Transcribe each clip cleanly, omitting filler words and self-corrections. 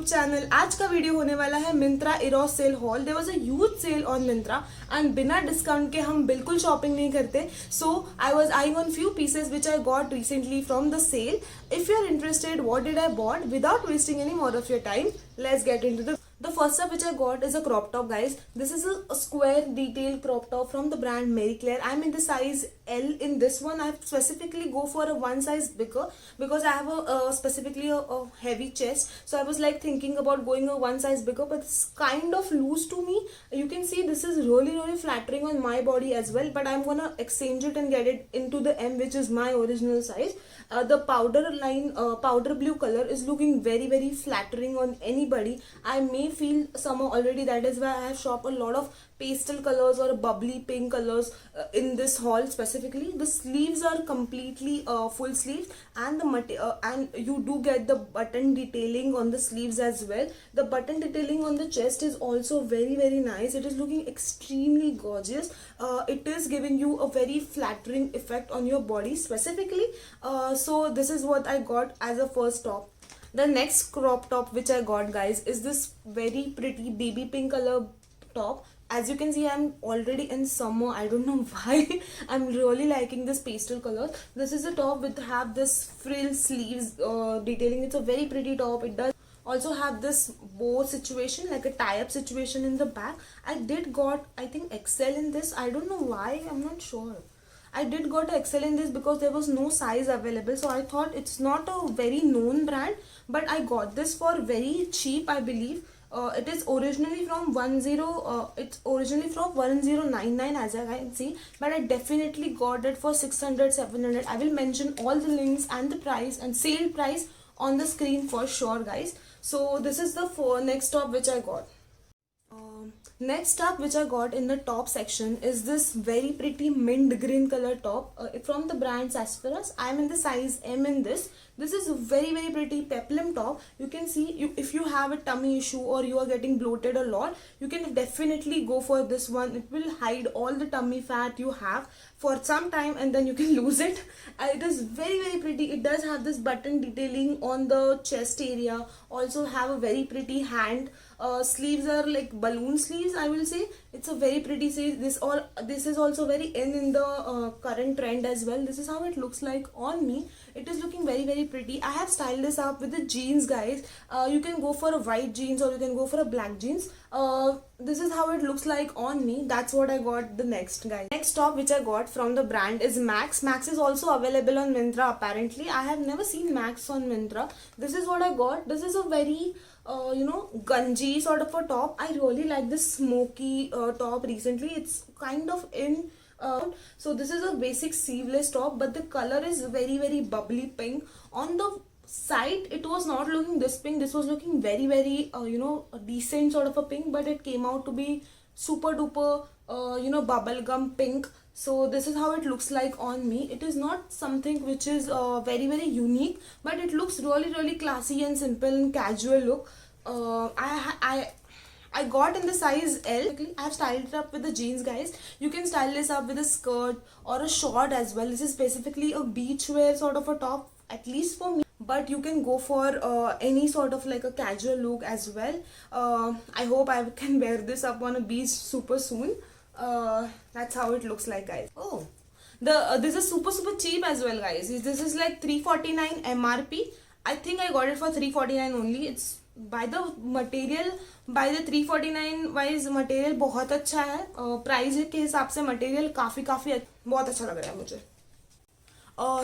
Channel. आज का video होने वाला है Myntra EORS sale haul. There was a huge sale on Myntra and बिना डिस्काउंट के हम बिल्कुल शॉपिंग नहीं करते। So I was eyeing on few pieces which I got recently from the sale. If you are interested what did I bought, without wasting any more of your time, let's get into the first up which I got is a crop top, guys. This is a square detail crop top from the brand Marie Claire. I'm in the size L in this one. I specifically go for a one size bigger because I have specifically a heavy chest. So I was like thinking about going a one size bigger, but it's kind of loose to me. You can see this is really flattering on my body as well. But I'm gonna exchange it and get it into the M, which is my original size. The powder blue color is looking very flattering on anybody. I may feel summer already, that is why I have shopped a lot of pastel colors or bubbly pink colors in this haul. Specifically the sleeves are completely full sleeves, and and you do get the button detailing on the sleeves as well. The button detailing on the chest is also very nice. It is looking extremely gorgeous. It is giving you a very flattering effect on your body specifically. So this is what I got as a first top. The next crop top which I got, guys, is this very pretty baby pink color top. As you can see, I'm already in summer. I don't know why. I'm really liking this pastel color. This is a top with have this frill sleeves detailing. It's a very pretty top. It does also have this bow situation, like a tie-up situation in the back. I did got, I think, XL in this. I don't know why. I'm not sure. I did got a XL in this because there was no size available, so I thought it's not a very known brand, but I got this for very cheap, I believe. It is originally from 1099 as I can see, but I definitely got it for 600 700. I will mention all the links and the price and sale price on the screen for sure, guys. So this is the next top which I got. Next up which I got in the top section is this very pretty mint green color top from the brand Sassafras. I am in the size M in this. This is a very pretty peplum top. You can see, if you have a tummy issue or you are getting bloated a lot, you can definitely go for this one. It will hide all the tummy fat you have for some time and then you can lose it. It is very pretty. It does have this button detailing on the chest area. Also have a very pretty hand. Sleeves are like balloon sleeves, I will say. It's a very pretty sleeve. This is also very in the current trend as well. This is how it looks like on me. It is looking very pretty. I have styled this up with the jeans, guys. You can go for a white jeans or you can go for a black jeans. This is how it looks like on me. That's what I got the next, guys. Next top which I got from the brand is Max. Max is also available on Myntra apparently. I have never seen Max on Myntra. This is what I got. This is a very gungy sort of a top. I really like this smoky top recently. It's kind of in. So this is a basic sleeveless top, but the color is very bubbly pink. On the side it was not looking this pink. This was looking very a decent sort of a pink, but it came out to be super duper bubblegum pink. So this is how it looks like on me. It is not something which is very unique, but it looks really classy and simple and casual look. I got in the size L. I have styled it up with the jeans, guys. You can style this up with a skirt or a short as well. This is specifically a beachwear sort of a top, at least for me. But you can go for any sort of like a casual look as well. I hope I can wear this up on a beach super soon. That's how it looks like, guys. Oh, this is super cheap as well, guys. This is like 349 MRP. I think I got it for 349 only. It's by the material, by the 349 wise material बहुत अच्छा है. Price के हिसाब से material काफी बहुत अच्छा लग रहा है मुझे.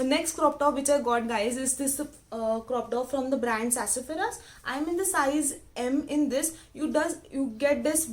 Next crop top which I got, guys, is this crop top from the brand Sassafras. I'm in the size M in this. You get this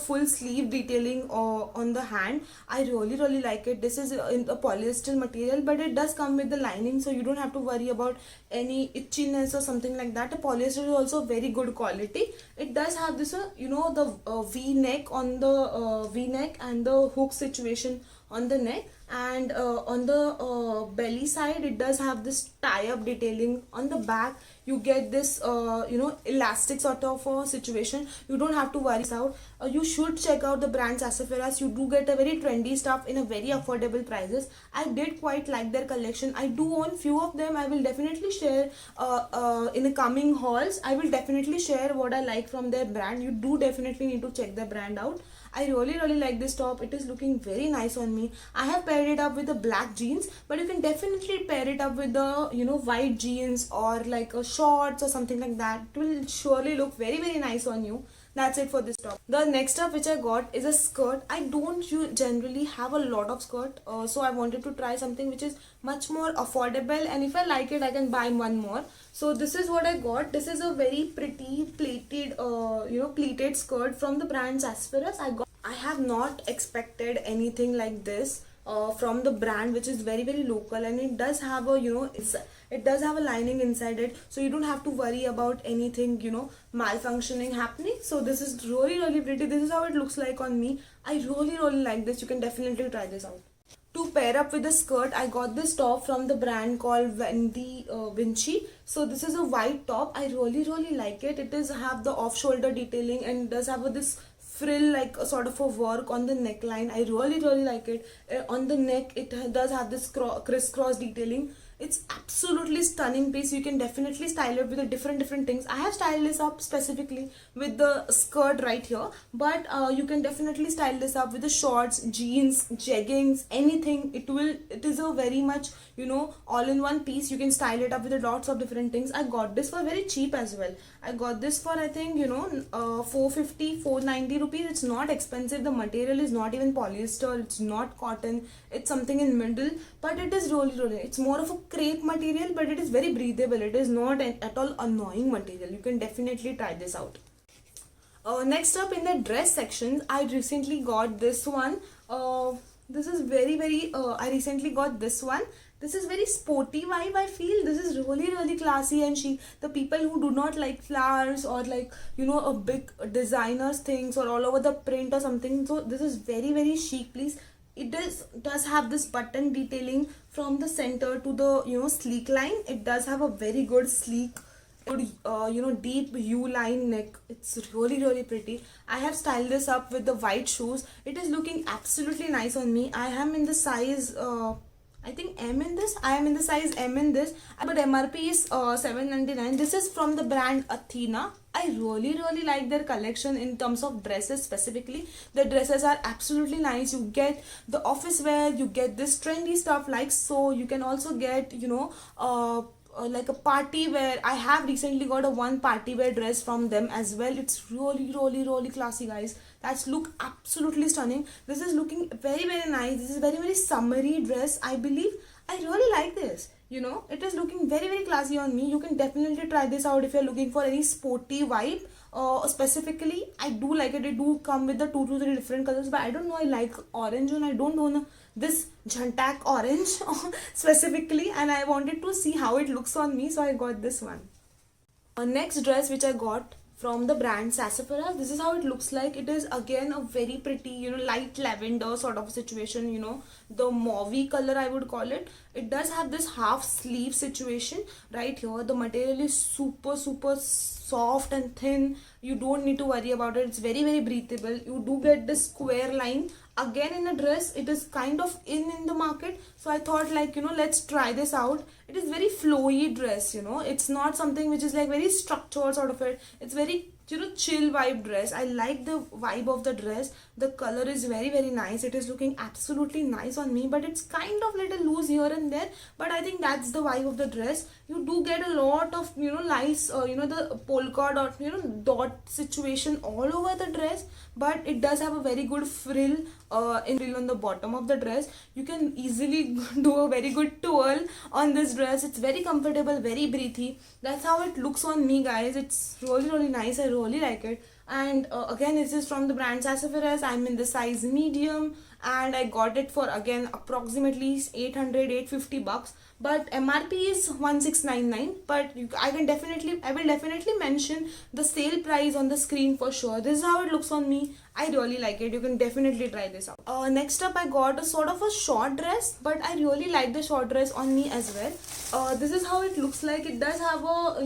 full sleeve detailing on the hand. I really like it. This is in a polyester material, but it does come with the lining, so you don't have to worry about any itchiness or something like that. The polyester is also very good quality. It does have this the V neck on the V neck and the hook situation on the neck. and on the belly side it does have this tie-up detailing. On the back you get this elastic sort of situation. You don't have to worry out. You should check out the brand Sassafras. You do get a very trendy stuff in a very affordable prices. I did quite like their collection. I do own few of them. I will definitely share in the coming hauls. I will definitely share what I like from their brand. You do definitely need to check their brand out. I really like this top. It is looking very nice on me. I have paired it up with the black jeans, but you can definitely pair it up with the white jeans or like a shorts or something like that. It will surely look very nice on you. That's it for this top. The next top which I got is a skirt. I don't generally have a lot of skirt, so I wanted to try something which is much more affordable, and if I like it I can buy one more. So this is what I got. This is a very pretty pleated pleated skirt from the brand Sassafras. I have not expected anything like this from the brand, which is very local, and it does have a it does have a lining inside it, so you don't have to worry about anything malfunctioning happening. So this is really pretty. This is how it looks like on me. I really like this. You can definitely try this out. To pair up with the skirt, I got this top from the brand called Vinci. So this is a white top. I really like it. It does have the off shoulder detailing and does have this frill like a sort of a work on the neckline. I really like it. On the neck it does have this crisscross detailing. It's absolutely stunning piece. You can definitely style it with the different things. I have styled this up specifically with the skirt right here, but you can definitely style this up with the shorts, jeans, jeggings, anything. It is a very much all-in-one piece. You can style it up with lots of different things. I got this for very cheap as well. I got this for I think 450 490 rupees. It's not expensive. The material is not even polyester, it's not cotton, it's something in middle, but it is really it's more of a crepe material, but it is very breathable. It is not at all annoying material. You can definitely try this out. Next up in the dress section, I recently got this one. This is very I recently got this one. This is very sporty vibe. I feel this is really classy and chic. The people who do not like flowers or like a big designers things or all over the print or something, so this is very chic, please. It does have this button detailing from the center to the sleek line. It does have a very good sleek good deep U-line neck. It's really pretty. I have styled this up with the white shoes. It is looking absolutely nice on me. I am in the size I think M in this. I am in the size M in this, but MRP is 799. This is from the brand Athena. I really like their collection in terms of dresses specifically. The dresses are absolutely nice. You get the office wear, you get this trendy stuff like so. You can also get like a party wear. I have recently got a one party wear dress from them as well. It's really classy, guys. That's look absolutely stunning. This is looking very nice. This is very summery dress, I believe. I really like this. It is looking very classy on me. You can definitely try this out if you're looking for any sporty vibe. Specifically, I do like it. It do come with the 2 to 3 different colors, but I don't know, I like orange and I don't know this Jhantak orange specifically, and I wanted to see how it looks on me, so I got this one. Next dress which I got from the brand Sassafras. This is how it looks like. It is again a very pretty light lavender sort of situation, the mauve color I would call it. It does have this half sleeve situation right here. The material is super soft and thin. You don't need to worry about it. It's very breathable. You do get this square line again in a dress. It is kind of in the market, so I thought like let's try this out. It is very flowy dress. It's not something which is like very structured sort of it. It's very chill vibe dress. I like the vibe of the dress. The color is very nice. It is looking absolutely nice on me, but it's kind of little loose here and there, but I think that's the vibe of the dress. You do get a lot of nice the polka dot dot situation all over the dress, but it does have a very good frill on the bottom of the dress. You can easily do a very good twirl on this dress. It's very comfortable, very breathy. That's how it looks on me, guys. It's really nice. I really like it. and again this is from the brand Sassafras. I'm in the size medium, and I got it for again approximately 800 bucks, but MRP is 1699. But I will definitely mention the sale price on the screen for sure. This is how it looks on me. I really like it. You can definitely try this out. Next up, I got a sort of a short dress, but I really like the short dress on me as well. This is how it looks like. It does have a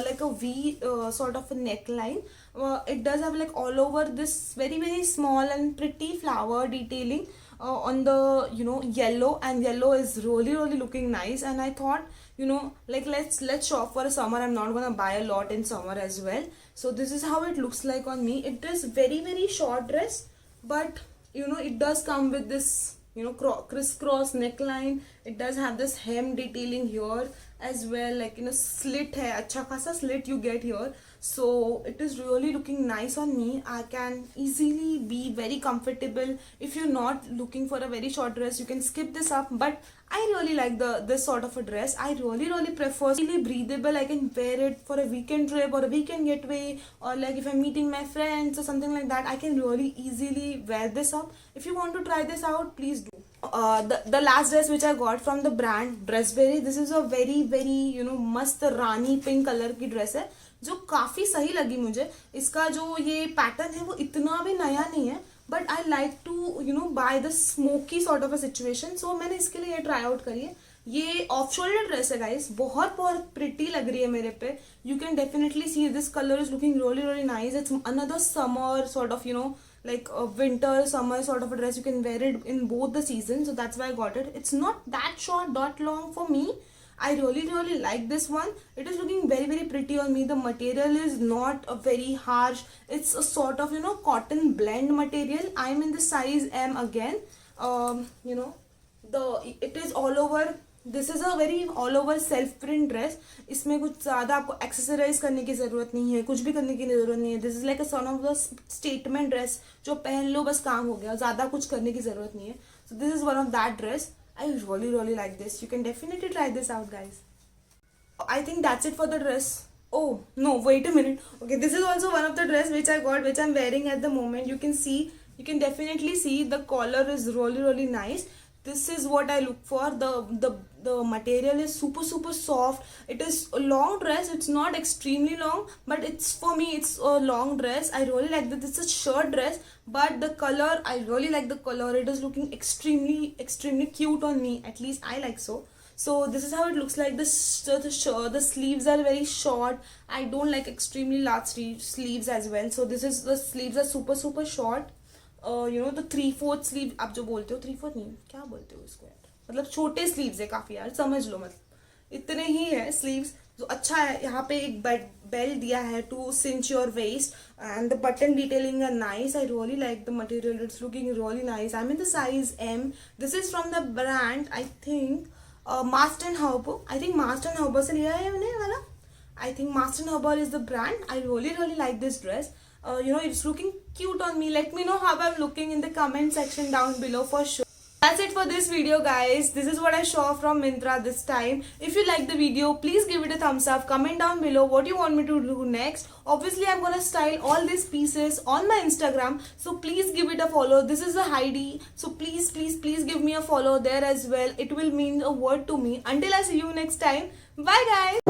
like a V sort of a neckline. It does have like all over this very small and pretty flower detailing on the yellow, and yellow is really looking nice. And I thought, like, let's shop for a summer. I'm not gonna buy a lot in summer as well. So this is how it looks like on me. It is very short dress, but it does come with this crisscross neckline. It does have this hem detailing here as well, like slit hai, acha khasa slit you get here. So it is really looking nice on me. I can easily be very comfortable. If you're not looking for a very short dress, you can skip this up, but I really like this sort of a dress. I really prefer. It's really breathable. I can wear it for a weekend trip or a weekend getaway, or like if I'm meeting my friends or something like that. I can really easily wear this up. If you want to try this out, please do. The last dress which I got from the brand Dressberry. This is a very मस्त रानी pink colour की dress है, जो काफी सही लगी मुझे. इसका जो ये पैटर्न है वो इतना भी नया नहीं है, but I like to buy the smoky sort of a situation. So मैंने इसके लिए ये ट्राई आउट करी है. ये ऑफ शोल्डर ड्रेस है गाइस, बहुत प्रिटी लग रही है मेरे पे. You can definitely see this colour is looking really nice. It's another summer sort of like a winter summer sort of a dress. You can wear it in both the seasons, so that's why I got it. It's not that short, not long for me. I really like this one. It is looking very pretty on me. The material is not a very harsh. It's a sort of cotton blend material. I'm in the size M again. It is all over. This is a very all over self print dress. इसमें कुछ ज़्यादा आपको accessorise करने की ज़रूरत नहीं है, कुछ भी करने की ज़रूरत नहीं है. This is like a son of the statement dress, जो पहन लो बस काम हो गया, ज़्यादा कुछ करने की ज़रूरत नहीं है. So this is one of that dress. I really like this. You can definitely try this out, guys. I think that's it for the dress. Oh no, wait a minute. Okay, this is also one of the dress which I got, which I'm wearing at the moment. You can definitely see the collar is really nice. This is what I look for. The material is super soft. It is a long dress. It's not extremely long, but it's, for me, it's a long dress. I really like that. It's a shirt dress, but the color, I really like the color. It is looking extremely cute on me. At least I like so. So this is how it looks like. The sleeves are very short. I don't like extremely large sleeves as well. So the sleeves are super short. The 3/4 sleeve आप जो बोलते हो, 3/4 नहीं, क्या बोलते हो इसको यार, मतलब छोटे स्लीव्स है काफी यार, समझ लो, मतलब इतने ही है स्लीव्स. जो अच्छा है, यहाँ पे एक बेल्ट दिया है to cinch your waist, and the button detailing are nice. I really like the material. It's looking really nice. I'm in the size M. This is from the brand, I think, Mast & Harbor. I think Mast & Harbor से लिया है मैंने वाला. I think Mast & Harbor is the brand. I really like this dress. It's looking cute on me. Let me know how I'm looking in the comment section down below for sure. That's it for this video, guys. This is what I saw from Myntra this time. If you like the video, please give it a thumbs up. Comment down below what you want me to do next. Obviously, I'm gonna style all these pieces on my Instagram, so please give it a follow. This is a Heidi, so please give me a follow there as well. It will mean a word to me. Until I see you next time, bye guys.